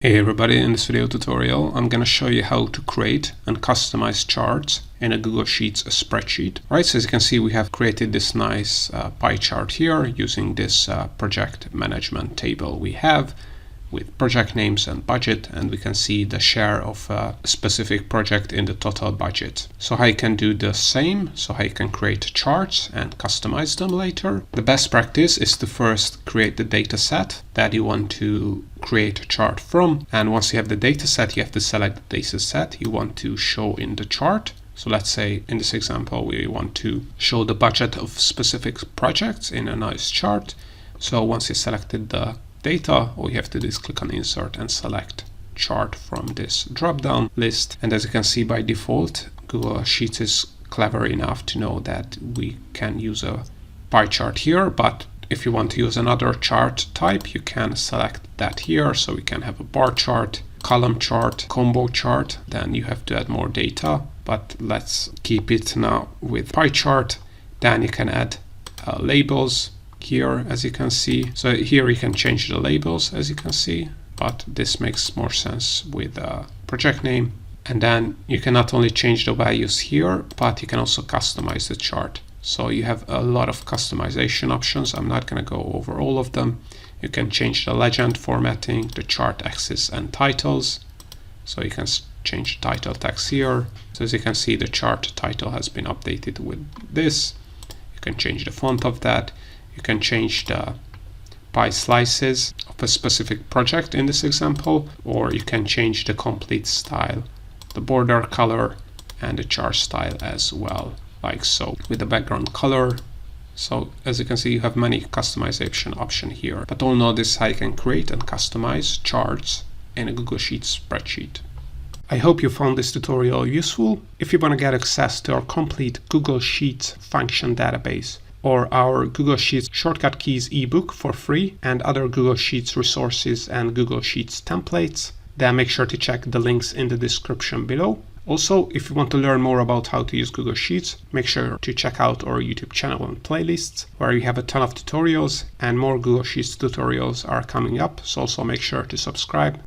Hey everybody, in this video tutorial I'm going to show you how to create and customize charts in a Google Sheets spreadsheet. Right, so as you can see we have created this nice pie chart here using this project management table we have with project names and budget, and we can see the share of a specific project in the total budget. So how you can do the same, so how you can create charts and customize them later. The best practice is to first create the data set that you want to create a chart from, and once you have the data set you have to select the data set you want to show in the chart. So let's say in this example we want to show the budget of specific projects in a nice chart. So once you selected the data, all you have to do is click on insert and select chart from this drop down list. And as you can see, by default Google Sheets is clever enough to know that we can use a pie chart here, but if you want to use another chart type you can select that here. So we can have a bar chart, column chart, combo chart, then you have to add more data, but let's keep it now with pie chart. Then you can add labels here, as you can see. So here you can change the labels, as you can see, but this makes more sense with a project name. And then you can not only change the values here, but you can also customize the chart. So you have a lot of customization options. I'm not going to go over all of them. You can change the legend formatting, the chart axis and titles. So you can change the title text here. So as you can see, the chart title has been updated with this. You can change the font of that. You can change the pie slices of a specific project in this example, or you can change the complete style, the border color and the chart style as well, like so, with the background color. So as you can see, you have many customization options here, but all know this how you can create and customize charts in a Google Sheets spreadsheet. I hope you found this tutorial useful. If you want to get access to our complete Google Sheets function database, or our Google Sheets Shortcut Keys ebook for free, and other Google Sheets resources and Google Sheets templates, then make sure to check the links in the description below. Also, if you want to learn more about how to use Google Sheets, make sure to check out our YouTube channel and playlists, where we have a ton of tutorials and more Google Sheets tutorials are coming up, so also make sure to subscribe.